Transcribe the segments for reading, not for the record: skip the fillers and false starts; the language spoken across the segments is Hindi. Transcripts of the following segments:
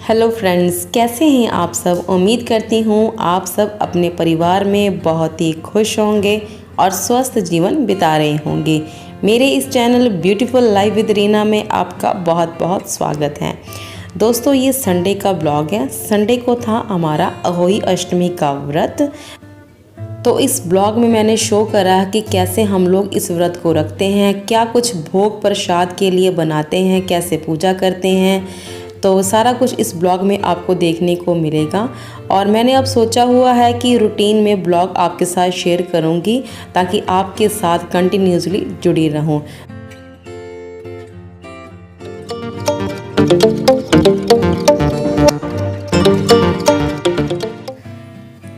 हेलो फ्रेंड्स, कैसे हैं आप सब। उम्मीद करती हूँ आप सब अपने परिवार में बहुत ही खुश होंगे और स्वस्थ जीवन बिता रहे होंगे। मेरे इस channel beautiful life with Reena में आपका बहुत बहुत स्वागत है। दोस्तों, ये संडे का ब्लॉग है। संडे को था हमारा अहोई अष्टमी का व्रत। तो इस ब्लॉग में मैंने शो करा कि कैसे हम लोग इस व्रत को रखते हैं, क्या कुछ भोग प्रसाद के लिए बनाते हैं, कैसे पूजा करते हैं। तो सारा कुछ इस ब्लॉग में आपको देखने को मिलेगा। और मैंने अब सोचा हुआ है कि रूटीन में ब्लॉग आपके साथ शेयर करूंगी ताकि आपके साथ कंटिन्यूसली जुड़ी रहूं।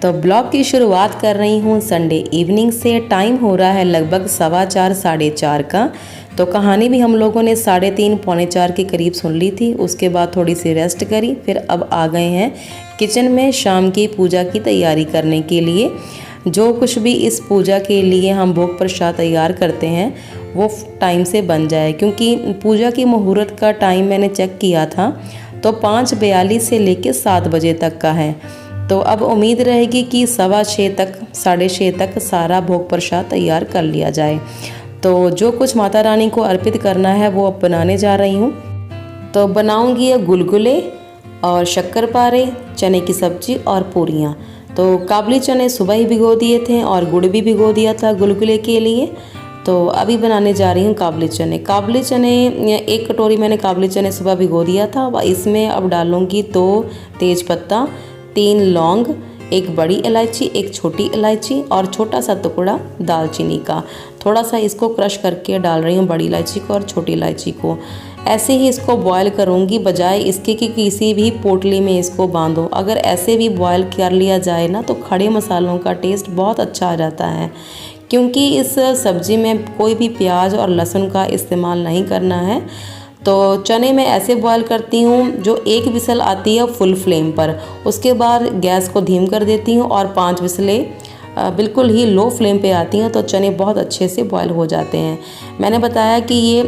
तो ब्लॉग की शुरुआत कर रही हूँ संडे इवनिंग से। टाइम हो रहा है लगभग 4:15 साढ़े 4 का। तो कहानी भी हम लोगों ने 3:30 पौने 4 के करीब सुन ली थी। उसके बाद थोड़ी सी रेस्ट करी, फिर अब आ गए हैं किचन में शाम की पूजा की तैयारी करने के लिए। जो कुछ भी इस पूजा के लिए हम भोग प्रसाद तैयार करते हैं वो टाइम से बन जाए, क्योंकि पूजा की मुहूर्त का टाइम मैंने चेक किया था तो 5:42 से लेकर 7 बजे तक का है। तो अब उम्मीद रहेगी कि 6:15 तक 6:30 तक सारा भोग प्रसाद तैयार कर लिया जाए। तो जो कुछ माता रानी को अर्पित करना है वो अब बनाने जा रही हूँ। तो बनाऊँगी ये गुलगुले और शक्करपारे, चने की सब्जी और पूरियाँ। तो काबुली चने सुबह ही भिगो दिए थे और गुड़ भी भिगो दिया था गुलगुले के लिए। तो अभी बनाने जा रही हूँ काबुली चने। काबुली चने 1 कटोरी मैंने काबुली चने सुबह भिगो दिया था। इसमें अब डालूँगी 2 तेज़पत्ता, 3 लौंग, 1 बड़ी इलायची, 1 छोटी इलायची और छोटा सा टुकड़ा दालचीनी का। थोड़ा सा इसको क्रश करके डाल रही हूँ बड़ी इलायची को और छोटी इलायची को। ऐसे ही इसको बॉयल करूँगी, बजाय इसके कि किसी भी पोटली में इसको बांधो। अगर ऐसे भी बॉयल कर लिया जाए ना तो खड़े मसालों का टेस्ट बहुत अच्छा आ जाता है, क्योंकि इस सब्ज़ी में कोई भी प्याज और लहसुन का इस्तेमाल नहीं करना है। तो चने मैं ऐसे बॉयल करती हूँ, जो 1 विसल आती है फुल फ्लेम पर, उसके बाद गैस को धीम कर देती हूँ और 5 विसलें बिल्कुल ही लो फ्लेम पे आती हैं तो चने बहुत अच्छे से बॉयल हो जाते हैं। मैंने बताया कि ये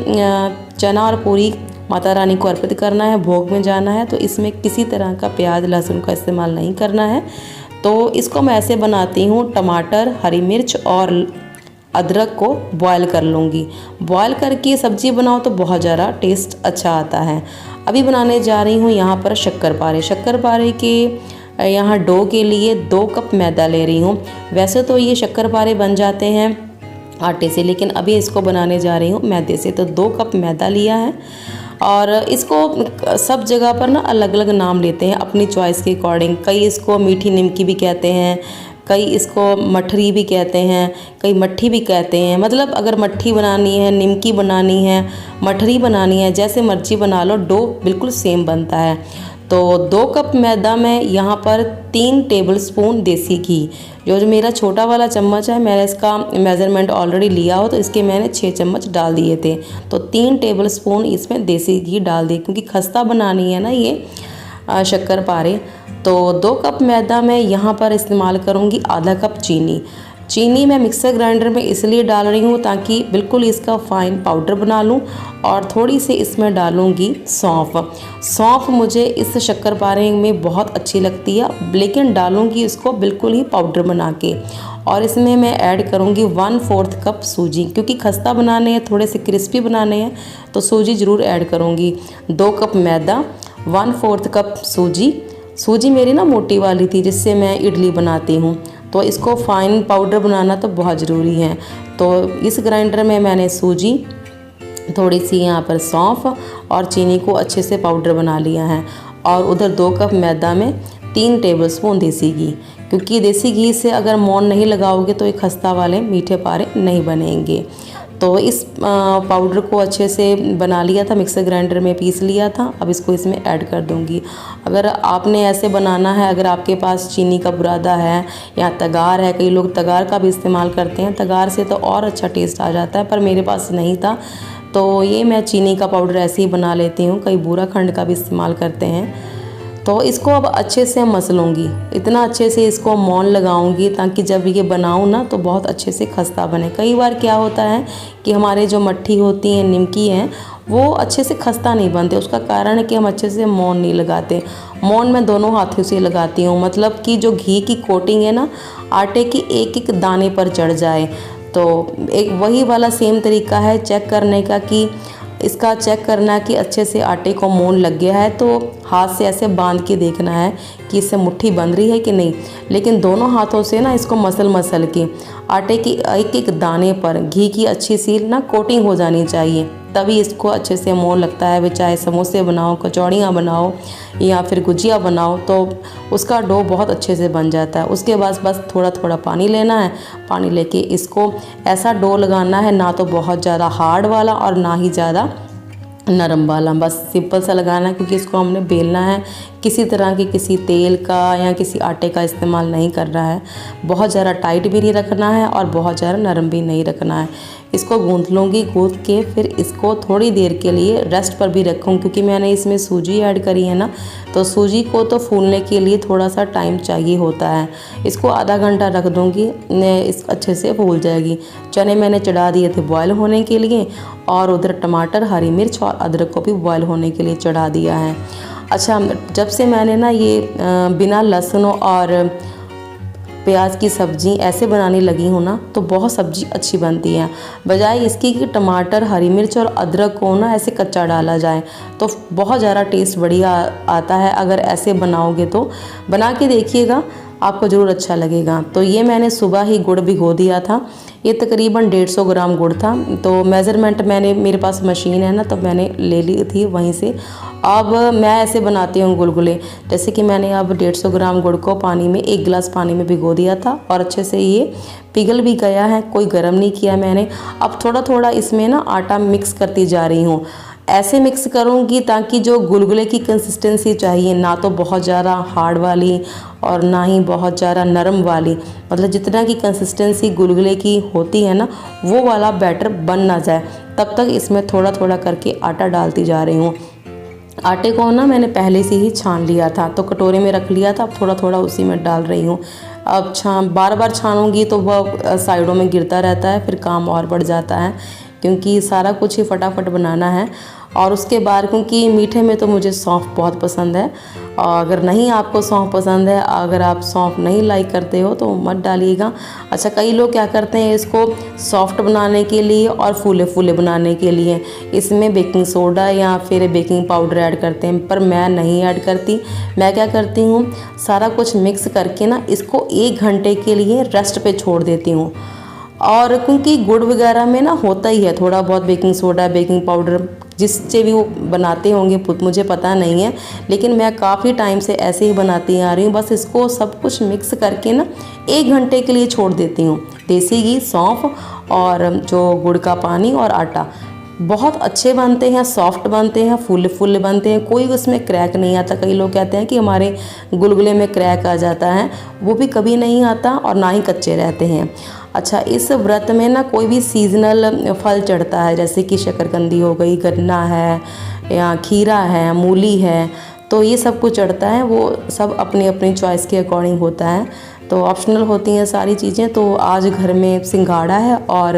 चना और पूरी माता रानी को अर्पित करना है, भोग में जाना है, तो इसमें किसी तरह का प्याज लहसुन का इस्तेमाल नहीं करना है। तो इसको मैं ऐसे बनाती हूँ, टमाटर, हरी मिर्च और अदरक को बॉयल कर लूँगी। बॉयल करके सब्ज़ी बनाओ तो बहुत ज़्यादा टेस्ट अच्छा आता है। अभी बनाने जा रही हूँ यहाँ पर शक्करपारे। शक्करपारे के यहाँ डो के लिए 2 कप मैदा ले रही हूँ। वैसे तो ये शक्करपारे बन जाते हैं आटे से, लेकिन अभी इसको बनाने जा रही हूँ मैदे से। तो 2 कप मैदा लिया है और इसको सब जगह पर ना अलग अलग नाम लेते हैं अपनी चॉइस के अकॉर्डिंग। कई इसको मीठी निमकी भी कहते हैं, कई इसको मठरी भी कहते हैं, कई मट्ठी भी कहते हैं। मतलब अगर मट्ठी बनानी है, निमकी बनानी है, मठरी बनानी है, जैसे मर्जी बना लो, डो बिल्कुल सेम बनता है। तो 2 कप मैदा में यहाँ पर 3 टेबलस्पून देसी घी, जो मेरा छोटा वाला चम्मच है, मैंने इसका मेज़रमेंट ऑलरेडी लिया हो तो इसके मैंने 6 चम्मच डाल दिए थे। तो 3 टेबलस्पून इसमें देसी घी डाल दिए, क्योंकि खस्ता बनानी है ना ये शक्करपारे। तो 2 कप मैदा में यहाँ पर इस्तेमाल करूँगी आधा कप चीनी। चीनी मैं मिक्सर ग्राइंडर में इसलिए डाल रही हूँ ताकि बिल्कुल इसका फाइन पाउडर बना लूँ। और थोड़ी सी इसमें डालूँगी सौंफ। सौंफ मुझे इस शक्करपारे में बहुत अच्छी लगती है, लेकिन डालूँगी इसको बिल्कुल ही पाउडर बना के। और इसमें मैं ऐड करूँगी 1/4 कप सूजी, क्योंकि खस्ता बनाने हैं, थोड़े से क्रिस्पी बनाने हैं, तो सूजी ज़रूर ऐड करूँगी। 2 कप मैदा, 1/4 कप सूजी। सूजी मेरी ना मोटी वाली थी जिससे मैं इडली बनाती हूँ, तो इसको फाइन पाउडर बनाना तो बहुत ज़रूरी है। तो इस ग्राइंडर में मैंने सूजी, थोड़ी सी यहाँ पर सौंफ और चीनी को अच्छे से पाउडर बना लिया है। और उधर 2 कप मैदा में 3 टेबलस्पून देसी घी, क्योंकि देसी घी से अगर मोन नहीं लगाओगे तो ये खस्ता वाले मीठे पारे नहीं बनेंगे। तो इस पाउडर को अच्छे से बना लिया था, मिक्सर ग्राइंडर में पीस लिया था। अब इसको इसमें ऐड कर दूंगी। अगर आपने ऐसे बनाना है, अगर आपके पास चीनी का बुरादा है या तगार है, कई लोग तगार का भी इस्तेमाल करते हैं, तगार से तो और अच्छा टेस्ट आ जाता है, पर मेरे पास नहीं था तो ये मैं चीनी का पाउडर ऐसे ही बना लेती हूँ। कई बूरा खंड का भी इस्तेमाल करते हैं। तो इसको अब अच्छे से मसलूँगी, इतना अच्छे से इसको मौन लगाऊंगी ताकि जब ये बनाऊँ ना तो बहुत अच्छे से खस्ता बने। कई बार क्या होता है कि हमारे जो मट्ठी होती हैं, निमकी हैं, वो अच्छे से खस्ता नहीं बनते। उसका कारण है कि हम अच्छे से मोन नहीं लगाते। मोन मैं दोनों हाथों से लगाती हूँ, मतलब कि जो घी की कोटिंग है ना आटे की एक एक दाने पर चढ़ जाए। तो एक वही वाला सेम तरीका है चेक करने का, कि इसका चेक करना है कि अच्छे से आटे को मोन लग गया है। तो हाथ से ऐसे बांध के देखना है कि इससे मुट्ठी बंध रही है कि नहीं। लेकिन दोनों हाथों से ना इसको मसल के आटे की एक एक दाने पर घी की अच्छी सी ना कोटिंग हो जानी चाहिए, तभी इसको अच्छे से मोन लगता है। वे चाहे समोसे बनाओ, कचौड़ियाँ बनाओ या फिर गुजिया बनाओ, तो उसका डो बहुत अच्छे से बन जाता है। उसके बाद बस थोड़ा थोड़ा पानी लेना है। पानी लेके इसको ऐसा डो लगाना है, ना तो बहुत ज़्यादा हार्ड वाला और ना ही ज़्यादा नरम वाला, बस सिंपल सा लगाना है। क्योंकि इसको हमने बेलना है, किसी तरह की किसी तेल का या किसी आटे का इस्तेमाल नहीं कर रहा है। बहुत ज़्यादा टाइट भी नहीं रखना है और बहुत ज़्यादा नरम भी नहीं रखना है। इसको गूंथ लूँगी, गूंथ के फिर इसको थोड़ी देर के लिए रेस्ट पर भी रखूँ, क्योंकि मैंने इसमें सूजी ऐड करी है ना, तो सूजी को तो फूलने के लिए थोड़ा सा टाइम चाहिए होता है। इसको आधा घंटा रख दूँगी, इस अच्छे से फूल जाएगी। चने मैंने चढ़ा दिए थे बॉयल होने के लिए, और उधर टमाटर, हरी मिर्च और अदरक को भी बॉयल होने के लिए चढ़ा दिया है। अच्छा, जब से मैंने ना ये बिना लहसुन और प्याज की सब्ज़ी ऐसे बनाने लगी हूँ ना, तो बहुत सब्ज़ी अच्छी बनती है। बजाय इसकी कि टमाटर, हरी मिर्च और अदरक को ना ऐसे कच्चा डाला जाए, तो बहुत ज़्यादा टेस्ट बढ़िया आता है। अगर ऐसे बनाओगे तो बना के देखिएगा, आपको ज़रूर अच्छा लगेगा। तो ये मैंने सुबह ही गुड़ भिगो दिया था। ये तकरीबन 150 ग्राम गुड़ था। तो मेज़रमेंट मैंने, मेरे पास मशीन है ना, तो मैंने ले ली थी वहीं से। अब मैं ऐसे बनाती हूँ गुलगुले। जैसे कि मैंने अब 150 ग्राम गुड़ को पानी में, 1 गिलास पानी में भिगो दिया था और अच्छे से ये पिघल भी गया है, कोई गर्म नहीं किया मैंने। अब थोड़ा थोड़ा इसमें ना आटा मिक्स करती जा रही हूँ। ऐसे मिक्स करूँगी ताकि जो गुलगुले की कंसिस्टेंसी चाहिए, ना तो बहुत ज़्यादा हार्ड वाली और ना ही बहुत ज़्यादा नरम वाली, मतलब जितना की कंसिस्टेंसी गुलगुले की होती है ना, वो वाला बैटर बन ना जाए, तब तक इसमें थोड़ा थोड़ा करके आटा डालती जा रही हूँ। आटे को ना मैंने पहले से ही छान लिया था, तो कटोरे में रख लिया था। अब थोड़ा थोड़ा उसी में डाल रही हूँ। अब बार बार छानूंगी तो वह साइडों में गिरता रहता है, फिर काम और बढ़ जाता है, क्योंकि सारा कुछ ही फटाफट बनाना है। और उसके बाद, क्योंकि मीठे में तो मुझे सौंफ बहुत पसंद है, और अगर नहीं आपको सौंफ पसंद है, अगर आप सौंफ नहीं लाइक करते हो तो मत डालिएगा। अच्छा, कई लोग क्या करते हैं, इसको सॉफ्ट बनाने के लिए और फूले फूले बनाने के लिए इसमें बेकिंग सोडा या फिर बेकिंग पाउडर ऐड करते हैं, पर मैं नहीं ऐड करती। मैं क्या करती हूँ, सारा कुछ मिक्स करके ना इसको 1 घंटे के लिए रेस्ट पे छोड़ देती हूँ। और क्योंकि गुड़ वगैरह में ना होता ही है थोड़ा बहुत बेकिंग सोडा, बेकिंग पाउडर, जिससे भी वो बनाते होंगे मुझे पता नहीं है, लेकिन मैं काफ़ी टाइम से ऐसे ही बनाती आ रही हूँ। बस इसको सब कुछ मिक्स करके ना 1 घंटे के लिए छोड़ देती हूँ। देसी घी, सौंफ और जो गुड़ का पानी और आटा, बहुत अच्छे बनते हैं, सॉफ्ट बनते हैं, फूले फूले बनते हैं, कोई उसमें क्रैक नहीं आता। कई लोग कहते हैं कि हमारे गुलगुले में क्रैक आ जाता है, वो भी कभी नहीं आता और ना ही कच्चे रहते हैं। अच्छा, इस व्रत में ना कोई भी सीजनल फल चढ़ता है, जैसे कि शकरकंदी हो गई, गन्ना है या खीरा है, मूली है, तो ये सब कुछ चढ़ता है। वो सब अपनी अपनी चॉइस के अकॉर्डिंग होता है, तो ऑप्शनल होती हैं सारी चीज़ें। तो आज घर में सिंघाड़ा है और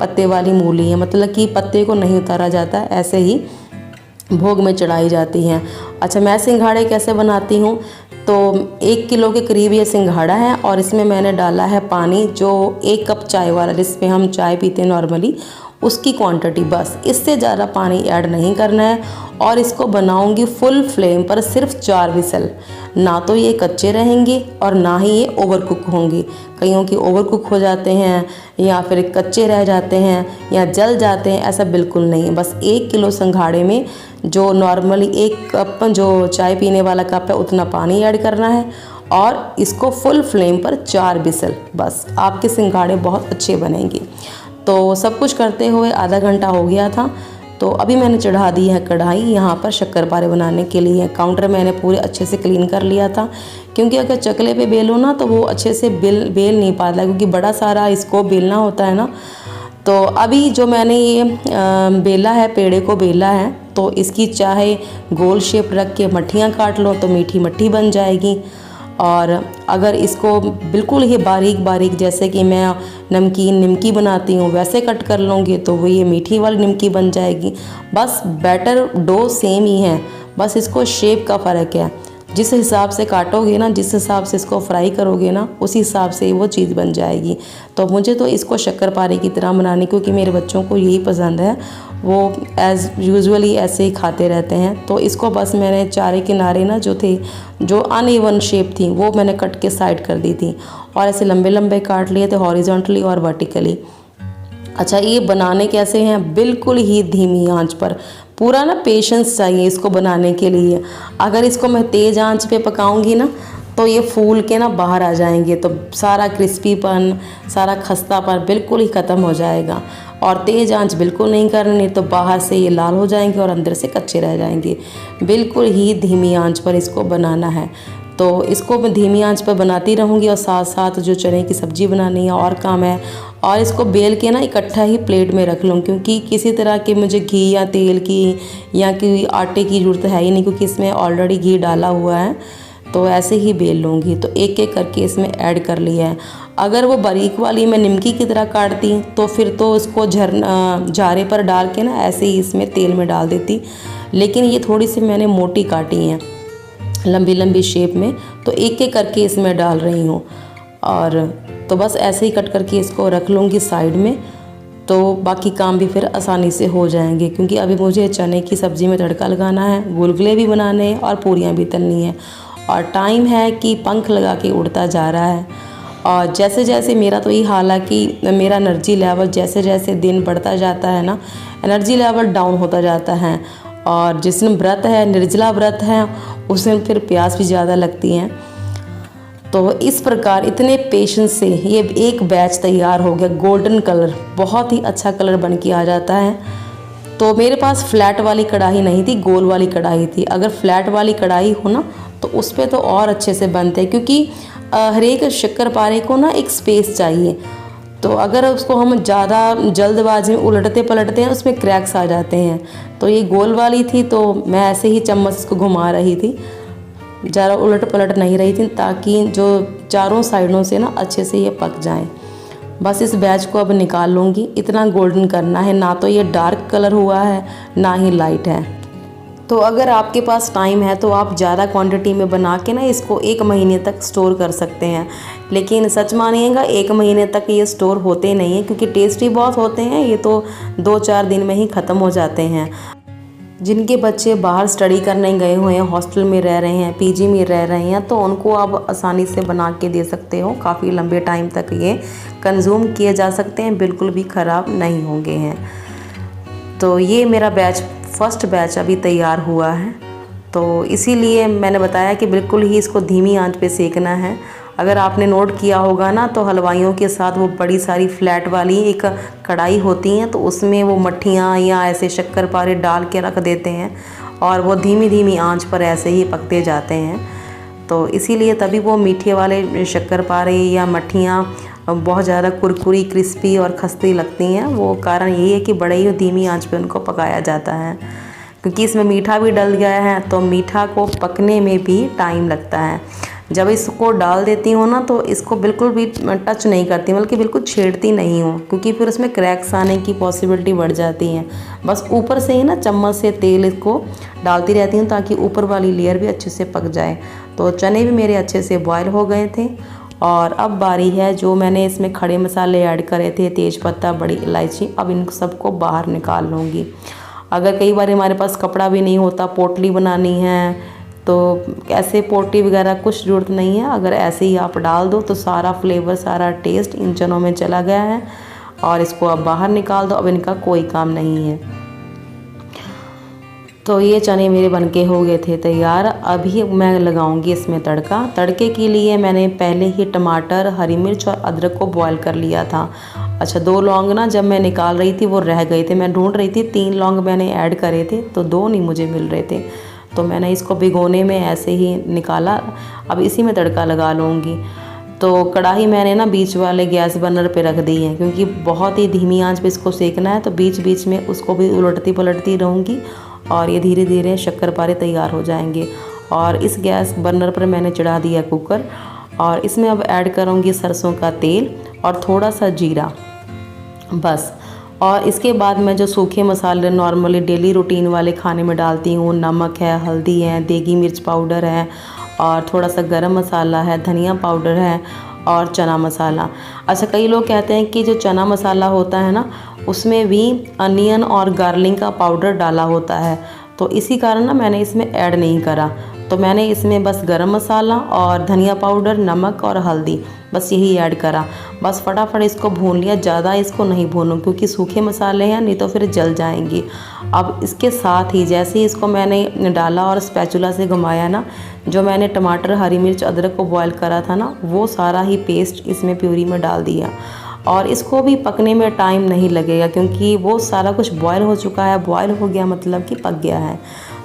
पत्ते वाली मूली है, मतलब कि पत्ते को नहीं उतारा जाता, ऐसे ही भोग में चढ़ाई जाती हैं। अच्छा, मैं सिंघाड़े कैसे बनाती हूँ, तो 1 किलो के करीब ये सिंघाड़ा है और इसमें मैंने डाला है पानी, जो 1 कप चाय वाला, जिसमें हम चाय पीते हैं नॉर्मली, उसकी क्वांटिटी, बस इससे ज़्यादा पानी ऐड नहीं करना है। और इसको बनाऊंगी फुल फ्लेम पर, सिर्फ 4 विसल। ना तो ये कच्चे रहेंगे और ना ही ये ओवर कुक होंगे। कईयों की ओवर कुक हो जाते हैं या फिर कच्चे रह जाते हैं या जल जाते हैं, ऐसा बिल्कुल नहीं है। बस 1 किलो सिंघाड़े में जो नॉर्मली 1 कप जो चाय पीने वाला कप है, उतना पानी ऐड करना है और इसको फुल फ्लेम पर 4 विसल, बस आपके सिंघाड़े बहुत अच्छे बनेंगे। तो सब कुछ करते हुए आधा घंटा हो गया था, तो अभी मैंने चढ़ा दी है कढ़ाई यहाँ पर शक्करपारे बनाने के लिए। काउंटर मैंने पूरे अच्छे से क्लीन कर लिया था, क्योंकि अगर चकले पे बेलो ना तो वो अच्छे से बेल नहीं पाता, क्योंकि बड़ा सारा इसको बेलना होता है ना। तो अभी जो मैंने ये बेला है, पेड़े को बेला है, तो इसकी चाहे गोल शेप रख के मट्ठियाँ काट लो तो मीठी मट्ठी बन जाएगी, और अगर इसको बिल्कुल ही बारीक बारीक जैसे कि मैं नमकीन निमकी बनाती हूँ वैसे कट कर लूँगी तो वो ये मीठी वाली निमकी बन जाएगी। बस बैटर डो सेम ही है, बस इसको शेप का फ़र्क है। जिस हिसाब से काटोगे ना, जिस हिसाब से इसको फ्राई करोगे ना, उसी हिसाब से वो चीज़ बन जाएगी। तो मुझे तो इसको शक्करपारे की तरह बनानी, क्योंकि मेरे बच्चों को यही पसंद है, वो एज़ यूजुअली ऐसे ही खाते रहते हैं। तो इसको बस मैंने चारे किनारे ना जो थे, जो अनइवन शेप थी, वो मैंने कट के साइड कर दी थी और ऐसे लंबे लंबे काट लिए थे हॉरिजॉन्टली और वर्टिकली। अच्छा, ये बनाने कैसे हैं? बिल्कुल ही धीमी आंच पर, पूरा ना पेशेंस चाहिए इसको बनाने के लिए। अगर इसको मैं तेज़ आंच पे पकाऊंगी ना तो ये फूल के ना बाहर आ जाएंगे, तो सारा क्रिस्पीपन, सारा खस्तापन बिल्कुल ही ख़त्म हो जाएगा। और तेज़ आंच बिल्कुल नहीं करनी, तो बाहर से ये लाल हो जाएंगे और अंदर से कच्चे रह जाएंगे। बिल्कुल ही धीमी आंच पर इसको बनाना है। तो इसको मैं धीमी आंच पर बनाती रहूँगी और साथ साथ जो चने की सब्ज़ी बनानी है और काम है। और इसको बेल के ना इकट्ठा ही प्लेट में रख लूँ, क्योंकि किसी तरह के मुझे घी या तेल की या कि आटे की ज़रूरत है ही नहीं, क्योंकि इसमें ऑलरेडी घी डाला हुआ है। तो ऐसे ही बेल लूँगी। तो एक एक करके इसमें ऐड कर लिया है। अगर वो बारीक वाली मैं निमकी की तरह काटती तो फिर तो उसको झारे पर डाल के ना ऐसे ही इसमें तेल में डाल देती, लेकिन ये थोड़ी सी मैंने मोटी काटी हैं लंबी लंबी शेप में, तो एक एक करके इसमें डाल रही हूँ। और तो बस ऐसे ही कट करके इसको रख लूँगी साइड में, तो बाकी काम भी फिर आसानी से हो जाएंगे। क्योंकि अभी मुझे चने की सब्ज़ी में तड़का लगाना है, गुलगुले भी बनाने हैं और पूरियाँ भी तलनी है, और टाइम है कि पंख लगा के उड़ता जा रहा है। और जैसे जैसे मेरा तो ये हाल है कि मेरा एनर्जी लेवल जैसे जैसे दिन बढ़ता जाता है ना, एनर्जी लेवल डाउन होता जाता है। और जिस दिन व्रत है, निर्जला व्रत है, उस दिन फिर प्यास भी ज़्यादा लगती हैं। तो इस प्रकार इतने पेशेंस से ये एक बैच तैयार हो गया। गोल्डन कलर, बहुत ही अच्छा कलर बन के आ जाता है। तो मेरे पास फ्लैट वाली कढ़ाई नहीं थी, गोल वाली कढ़ाई थी। अगर फ्लैट वाली कढ़ाई हो ना तो उस पर तो और अच्छे से बनते हैं, क्योंकि हर एक शक्करपारे को ना एक स्पेस चाहिए। तो अगर उसको हम ज़्यादा जल्दबाजी में उलटते पलटते हैं, उसमें क्रैक्स आ जाते हैं। तो ये गोल वाली थी, तो मैं ऐसे ही चम्मच इसको घुमा रही थी, ज़रा उलट पलट नहीं रही थी, ताकि जो चारों साइडों से ना अच्छे से ये पक जाएं। बस इस बैच को अब निकाल लूँगी। इतना गोल्डन करना है, ना तो ये डार्क कलर हुआ है ना ही लाइट है। तो अगर आपके पास टाइम है तो आप ज़्यादा क्वांटिटी में बना के ना इसको 1 महीने तक स्टोर कर सकते हैं। लेकिन सच मानिएगा 1 महीने तक ये स्टोर होते नहीं हैं, क्योंकि टेस्टी बहुत होते हैं। ये तो 2-4 दिन में ही ख़त्म हो जाते हैं। जिनके बच्चे बाहर स्टडी करने गए हुए हैं, हॉस्टल में रह रहे हैं, पीजी में रह रहे हैं, तो उनको आप आसानी से बना के दे सकते हो। काफ़ी लंबे टाइम तक ये कंज्यूम किए जा सकते हैं, बिल्कुल भी ख़राब नहीं होंगे हैं। तो ये मेरा फर्स्ट बैच अभी तैयार हुआ है, तो इसीलिए मैंने बताया कि बिल्कुल ही इसको धीमी आंच पे सेकना है। अगर आपने नोट किया होगा ना, तो हलवाइयों के साथ वो बड़ी सारी फ्लैट वाली एक कढ़ाई होती हैं, तो उसमें वो मट्ठियाँ या ऐसे शक्करपारे डाल के रख देते हैं और वो धीमी धीमी आंच पर ऐसे ही पकते जाते हैं। तो इसीलिए तभी वो मीठे वाले शक्करपारे या मट्ठियाँ बहुत ज़्यादा कुरकुरी, क्रिस्पी और खस्ती लगती हैं। वो कारण यही है कि बड़े ही धीमी आंच पे उनको पकाया जाता है, क्योंकि इसमें मीठा भी डल गया है, तो मीठा को पकने में भी टाइम लगता है। जब इसको डाल देती हूँ ना, तो इसको बिल्कुल भी टच नहीं करती, बल्कि बिल्कुल छेड़ती नहीं हूँ, क्योंकि फिर उसमें क्रैक्स आने की पॉसिबिलिटी बढ़ जाती है। बस ऊपर से ही ना चम्मच से तेल इसको डालती रहती हूँ, ताकि ऊपर वाली लेयर भी अच्छे से पक जाए। तो चने भी मेरे अच्छे से बॉयल हो गए थे। और अब बारी है, जो मैंने इसमें खड़े मसाले ऐड करे थे, तेज़पत्ता, बड़ी इलायची, अब इन सबको बाहर निकाल लूँगी। अगर कई बार हमारे पास कपड़ा भी नहीं होता, पोटली बनानी है, तो ऐसे पोटली वगैरह कुछ ज़रूरत नहीं है। अगर ऐसे ही आप डाल दो तो सारा फ्लेवर, सारा टेस्ट इन चनों में चला गया है। और इसको अब बाहर निकाल दो, अब इनका कोई काम नहीं है। तो ये चने मेरे बनके हो गए थे तैयार। अभी मैं लगाऊंगी इसमें तड़का। तड़के के लिए मैंने पहले ही टमाटर, हरी मिर्च और अदरक को बॉईल कर लिया था। अच्छा, 2 लौंग ना जब मैं निकाल रही थी वो रह गए थे, मैं ढूंढ रही थी, 3 लौंग मैंने ऐड करे थे, तो 2 नहीं मुझे मिल रहे थे, तो मैंने इसको भिगोने में ऐसे ही निकाला। अब इसी में तड़का लगा लूँगी। तो कढ़ाई मैंने ना बीच वाले गैस बर्नर पे रख दी है, क्योंकि बहुत ही धीमी आंच पे इसको सेकना है। तो बीच बीच में उसको भी उलटती पलटती रहूँगी और ये धीरे धीरे शक्करपारे तैयार हो जाएंगे। और इस गैस बर्नर पर मैंने चढ़ा दिया कुकर और इसमें अब ऐड करूँगी सरसों का तेल और थोड़ा सा जीरा बस। और इसके बाद मैं जो सूखे मसाले नॉर्मली डेली रूटीन वाले खाने में डालती हूँ, नमक है, हल्दी है, देगी मिर्च पाउडर है और थोड़ा सा गरम मसाला है, धनिया पाउडर है और चना मसाला। अच्छा, कई लोग कहते हैं कि जो चना मसाला होता है ना उसमें भी अनियन और गार्लिक का पाउडर डाला होता है, तो इसी कारण ना मैंने इसमें ऐड नहीं करा। तो मैंने इसमें बस गरम मसाला और धनिया पाउडर, नमक और हल्दी बस यही ऐड करा। बस फटाफट इसको भून लिया, ज़्यादा इसको नहीं भूनूं क्योंकि सूखे मसाले हैं, नहीं तो फिर जल जाएंगी। अब इसके साथ ही जैसे ही इसको मैंने डाला और स्पैचुला से घुमाया ना, जो मैंने टमाटर, हरी मिर्च, अदरक को बॉयल करा था ना, वो सारा ही पेस्ट इसमें प्यूरी में डाल दिया। और इसको भी पकने में टाइम नहीं लगेगा क्योंकि वो सारा कुछ बॉयल हो चुका है। बॉयल हो गया मतलब कि पक गया है।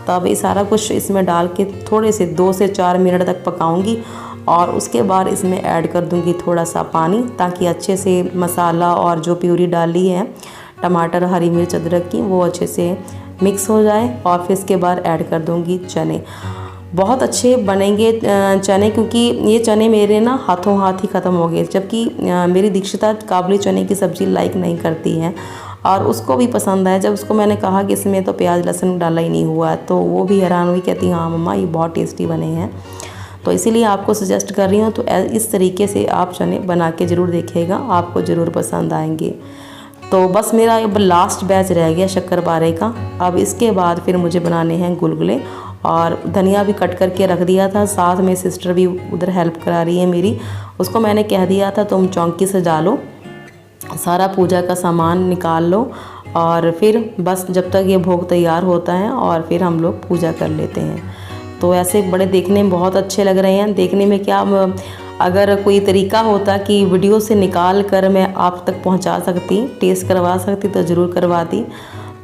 तो अब ये सारा कुछ इसमें डाल के थोड़े से 2 से 4 मिनट तक पकाऊंगी और उसके बाद इसमें ऐड कर दूंगी थोड़ा सा पानी, ताकि अच्छे से मसाला और जो प्यूरी डाली है टमाटर, हरी मिर्च, अदरक की, वो अच्छे से मिक्स हो जाए। और फिर इसके बाद ऐड कर दूंगी चने। बहुत अच्छे बनेंगे चने, क्योंकि ये चने मेरे ना हाथों हाथ ही ख़त्म हो गए, जबकि मेरी दीक्षिता काबुली चने की सब्ज़ी लाइक नहीं करती है और उसको भी पसंद है। जब उसको मैंने कहा कि इसमें तो प्याज लहसुन डाला ही नहीं हुआ, तो वो भी हैरान हुई, कहती हाँ मम्मा ये बहुत टेस्टी बने हैं। तो इसीलिए आपको सजेस्ट कर रही हूँ, तो इस तरीके से आप चने बना के ज़रूर देखिएगा, आपको ज़रूर पसंद आएंगे। तो बस मेरा अब लास्ट बैच रह गया शक्करपारे का। अब इसके बाद फिर मुझे बनाने हैं गुलगुले, और धनिया भी कट करके रख दिया था। साथ में सिस्टर भी उधर हेल्प करा रही है मेरी, उसको मैंने कह दिया था तुम चौंकी से डालो, सारा पूजा का सामान निकाल लो और फिर बस जब तक ये भोग तैयार होता है और फिर हम लोग पूजा कर लेते हैं। तो ऐसे बड़े देखने में बहुत अच्छे लग रहे हैं। देखने में क्या, अगर कोई तरीका होता कि वीडियो से निकाल कर मैं आप तक पहुंचा सकती, टेस्ट करवा सकती, तो ज़रूर करवाती।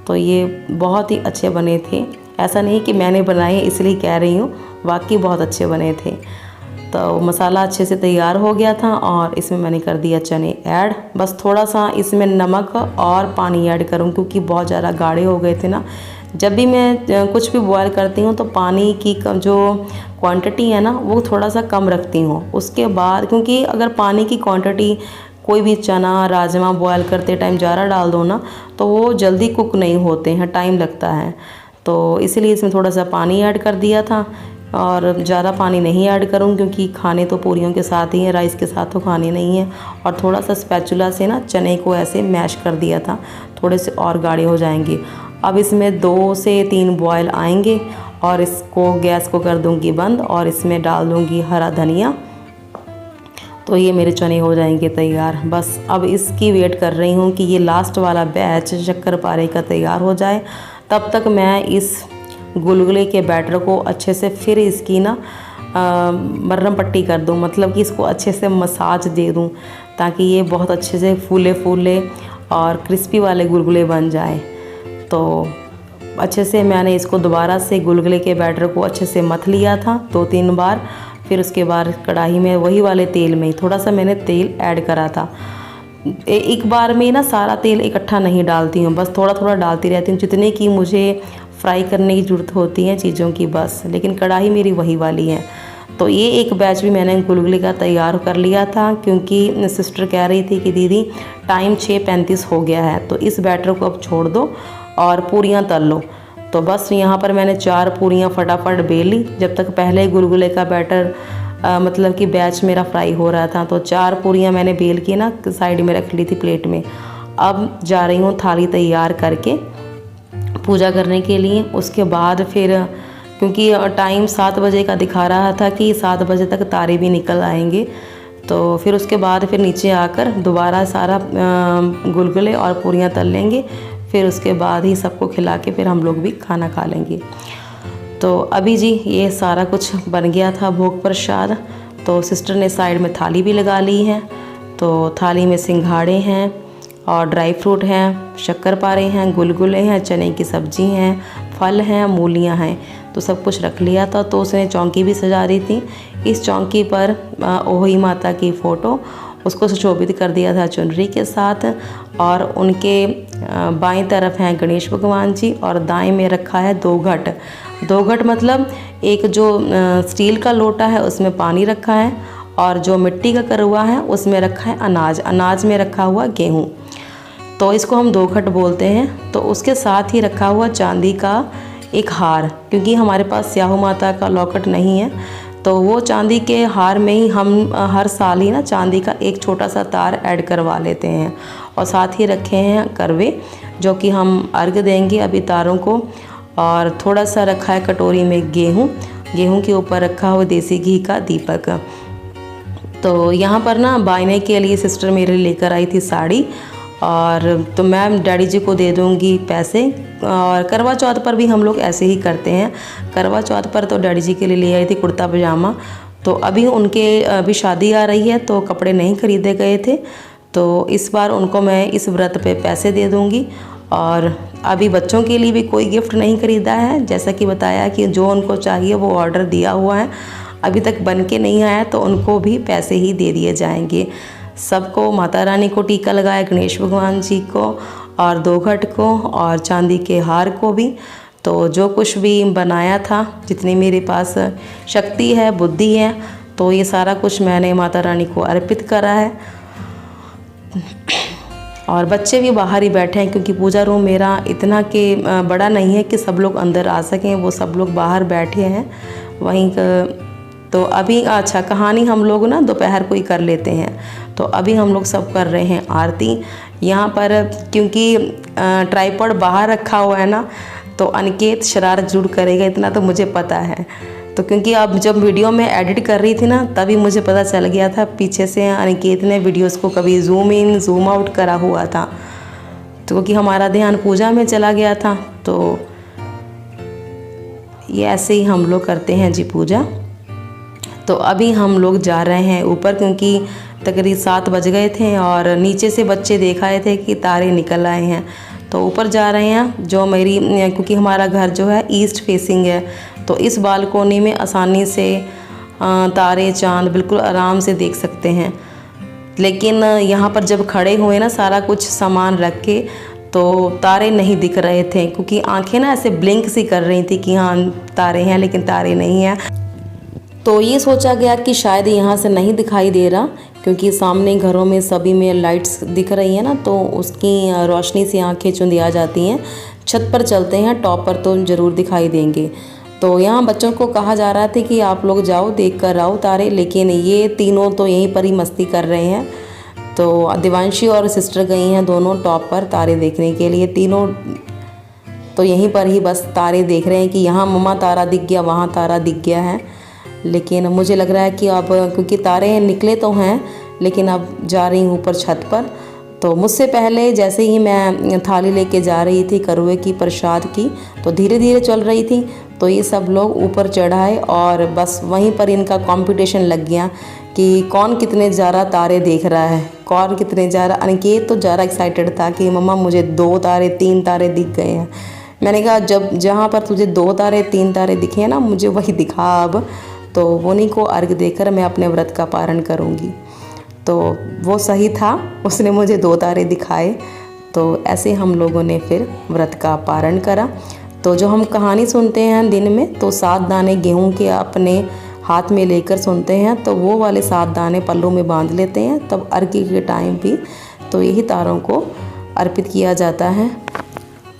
तो ये बहुत ही अच्छे बने थे। ऐसा नहीं कि मैंने बनाए इसलिए कह रही हूँ, वाकई बहुत अच्छे बने थे। तो मसाला अच्छे से तैयार हो गया था और इसमें मैंने कर दिया चने ऐड। बस थोड़ा सा इसमें नमक और पानी ऐड करूँ क्योंकि बहुत ज़्यादा गाढ़े हो गए थे ना। जब भी मैं कुछ भी बॉयल करती हूँ तो पानी की जो क्वांटिटी है ना वो थोड़ा सा कम रखती हूँ। उसके बाद क्योंकि अगर पानी की क्वांटिटी कोई भी चना, राजमा बॉयल करते टाइम ज़्यादा डाल दो ना तो वो जल्दी कुक नहीं होते हैं, टाइम लगता है। तो इसलिए इसमें थोड़ा सा पानी ऐड कर दिया था और ज़्यादा पानी नहीं ऐड करूँ क्योंकि खाने तो पूरियों के साथ ही हैं, राइस के साथ तो खाने नहीं है। और थोड़ा सा स्पैचुला से ना चने को ऐसे मैश कर दिया था, थोड़े से और गाढ़े हो जाएंगे। अब इसमें 2 से 3 बॉयल आएंगे और इसको गैस को कर दूंगी बंद और इसमें डाल दूंगी हरा धनिया। तो ये मेरे चने हो जाएंगे तैयार। बस अब इसकी वेट कर रही हूँ कि ये लास्ट वाला बैच शक्करपारे का तैयार हो जाए। तब तक मैं इस गुलगुले के बैटर को अच्छे से फिर इसकी ना मरहम पट्टी कर दूँ, मतलब कि इसको अच्छे से मसाज दे दूँ ताकि ये बहुत अच्छे से फूले फूले और क्रिस्पी वाले गुलगुले बन जाए। तो अच्छे से मैंने इसको दोबारा से गुलगुले के बैटर को अच्छे से मथ लिया था 2-3 बार। फिर उसके बाद कढ़ाई में वही वाले तेल में थोड़ा सा मैंने तेल ऐड करा था। एक बार में ना सारा तेल इकट्ठा नहीं डालती हूँ, बस थोड़ा थोड़ा डालती रहती हूँ, जितने की मुझे फ्राई करने की ज़रूरत होती है चीज़ों की बस। लेकिन कढ़ाई मेरी वही वाली है। तो ये एक बैच भी मैंने गुलगुले का तैयार कर लिया था क्योंकि सिस्टर कह रही थी कि दीदी टाइम 6:35 हो गया है, तो इस बैटर को अब छोड़ दो और पूरियाँ तल लो। तो बस यहाँ पर मैंने 4 पूरियाँ फटाफट बेल ली, जब तक पहले गुलगुले का बैटर मतलब कि बैच मेरा फ्राई हो रहा था। तो 4 पूरियाँ मैंने बेल के ना साइड में रख ली थी प्लेट में। अब जा रही हूँ थाली तैयार करके पूजा करने के लिए। उसके बाद फिर क्योंकि टाइम 7 बजे का दिखा रहा था कि 7 बजे तक तारे भी निकल आएंगे, तो फिर उसके बाद फिर नीचे आकर दोबारा सारा गुलगुले और पूरियाँ तल लेंगे। फिर उसके बाद ही सबको खिला के फिर हम लोग भी खाना खा लेंगे। तो अभी जी ये सारा कुछ बन गया था भोग प्रसाद। तो सिस्टर ने साइड में थाली भी लगा ली है। तो थाली में सिंघाड़े हैं और ड्राई फ्रूट हैं, शक्करपारे हैं, गुलगुले हैं, चने की सब्ज़ी हैं, फल हैं, मूलियां हैं, तो सब कुछ रख लिया था। तो उसने चौंकी भी सजा दी थी। इस चौंकी पर ओही माता की फ़ोटो उसको सुशोभित कर दिया था चुनरी के साथ। और उनके बाईं तरफ हैं गणेश भगवान जी और दाएं में रखा है 2 घट। 2 घट मतलब एक जो स्टील का लोटा है उसमें पानी रखा है, और जो मिट्टी का करवा है उसमें रखा है अनाज, अनाज में रखा हुआ गेहूँ। तो इसको हम 2 घट बोलते हैं। तो उसके साथ ही रखा हुआ चांदी का एक हार, क्योंकि हमारे पास स्याहू माता का लॉकेट नहीं है, तो वो चांदी के हार में ही हम हर साल ही ना चांदी का एक छोटा सा तार ऐड करवा लेते हैं। और साथ ही रखे हैं करवे, जो कि हम अर्घ देंगे अभी तारों को। और थोड़ा सा रखा है कटोरी में गेहूँ, गेहूँ के ऊपर रखा हुआ देसी घी का दीपक। तो यहाँ पर ना बायने के लिए सिस्टर मेरे लेकर आई थी साड़ी, और तो मैं डैडी जी को दे दूँगी पैसे। और करवा चौथ पर भी हम लोग ऐसे ही करते हैं। करवा चौथ पर तो डैडी जी के लिए ले आई थी कुर्ता पजामा। तो अभी शादी आ रही है तो कपड़े नहीं खरीदे गए थे, तो इस बार उनको मैं इस व्रत पे पैसे दे दूँगी। और अभी बच्चों के लिए भी कोई गिफ्ट नहीं खरीदा है, जैसा कि बताया कि जो उनको चाहिए वो ऑर्डर दिया हुआ है, अभी तक बन के नहीं आया, तो उनको भी पैसे ही दे दिए जाएंगे। सबको माता रानी को टीका लगाया, गणेश भगवान जी को, और 2 घट को, और चांदी के हार को भी। तो जो कुछ भी बनाया था, जितनी मेरे पास शक्ति है, बुद्धि है, तो ये सारा कुछ मैंने माता रानी को अर्पित करा है। और बच्चे भी बाहर ही बैठे हैं, क्योंकि पूजा रूम मेरा इतना कि बड़ा नहीं है कि सब लोग अंदर आ सकें, वो सब लोग बाहर बैठे हैं वहीं। तो अभी अच्छा कहानी हम लोग ना दोपहर को ही कर लेते हैं। तो अभी हम लोग सब कर रहे हैं आरती यहाँ पर, क्योंकि ट्राइपॉड बाहर रखा हुआ है ना, तो अनिकेत शरारत जरूर करेगा, इतना तो मुझे पता है। तो क्योंकि अब जब वीडियो में एडिट कर रही थी ना, तभी मुझे पता चल गया था, पीछे से अनिकेत ने वीडियोस को कभी जूम इन जूम आउट करा हुआ था। तो क्योंकि हमारा ध्यान पूजा में चला गया था, तो ये ऐसे ही हम लोग करते हैं जी पूजा। तो अभी हम लोग जा रहे हैं ऊपर, क्योंकि तकरीबन 7 बज गए थे, और नीचे से बच्चे देख आए थे कि तारे निकल आए हैं, तो ऊपर जा रहे हैं। जो मेरी, क्योंकि हमारा घर जो है ईस्ट फेसिंग है, तो इस बालकोनी में आसानी से तारे चांद बिल्कुल आराम से देख सकते हैं। लेकिन यहाँ पर जब खड़े हुए ना सारा कुछ सामान रख के, तो तारे नहीं दिख रहे थे, क्योंकि आंखें ना ऐसे ब्लिंक सी कर रही थी कि हाँ तारे हैं, लेकिन तारे नहीं हैं। तो ये सोचा गया कि शायद यहाँ से नहीं दिखाई दे रहा, क्योंकि सामने घरों में सभी में लाइट्स दिख रही हैं ना, तो उसकी रोशनी से आंखें चुंधिया जाती हैं। छत पर चलते हैं, टॉप पर तो ज़रूर दिखाई देंगे। तो यहाँ बच्चों को कहा जा रहा था कि आप लोग जाओ देख कर आओ तारे, लेकिन ये तीनों तो यहीं पर ही मस्ती कर रहे हैं। तो दिवांशी और सिस्टर गई हैं दोनों टॉप पर तारे देखने के लिए, तीनों तो यहीं पर ही बस तारे देख रहे हैं कि यहाँ मम्मा तारा दिख गया, वहाँ तारा दिख गया है। लेकिन मुझे लग रहा है कि अब क्योंकि तारे निकले तो हैं, लेकिन अब जा रही हूँ ऊपर छत पर। तो मुझसे पहले जैसे ही मैं थाली लेके जा रही थी करवे की प्रसाद की, तो धीरे धीरे चल रही थी, तो ये सब लोग ऊपर चढ़ाए, और बस वहीं पर इनका कंपटीशन लग गया कि कौन कितने ज़्यादा तारे देख रहा है, कौन कितने ज़्यादा। अनिकेत तो ज़्यादा एक्साइटेड था कि मम्मा मुझे 2 तारे 3 तारे दिख गए हैं। मैंने कहा जब जहाँ पर तुझे 2 तारे 3 तारे दिखे हैं ना, मुझे वही दिखा अब, तो उन्हीं को अर्घ देकर मैं अपने व्रत का पारण करूँगी। तो वो सही था, उसने मुझे 2 तारे दिखाए। तो ऐसे हम लोगों ने फिर व्रत का पारण करा। तो जो हम कहानी सुनते हैं दिन में, तो 7 दाने गेहूं के अपने हाथ में लेकर सुनते हैं, तो वो वाले 7 दाने पल्लू में बांध लेते हैं। तब अर्घ के टाइम भी तो यही तारों को अर्पित किया जाता है।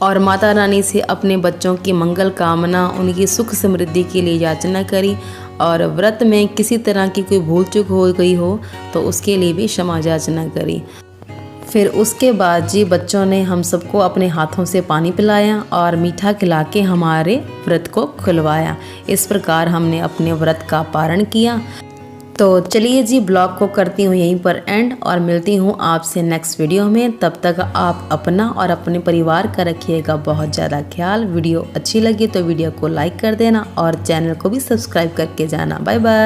और माता रानी से अपने बच्चों की मंगल कामना, उनकी सुख समृद्धि के लिए याचना करी। और व्रत में किसी तरह की कोई भूल चूक हो गई हो तो उसके लिए भी क्षमा याचना करी। फिर उसके बाद जी बच्चों ने हम सबको अपने हाथों से पानी पिलाया और मीठा खिला के हमारे व्रत को खुलवाया। इस प्रकार हमने अपने व्रत का पारण किया। तो चलिए जी, ब्लॉग को करती हूँ यहीं पर एंड, और मिलती हूँ आपसे नेक्स्ट वीडियो में। तब तक आप अपना और अपने परिवार का रखिएगा बहुत ज़्यादा ख्याल। वीडियो अच्छी लगी तो वीडियो को लाइक कर देना और चैनल को भी सब्सक्राइब करके जाना। Bye bye.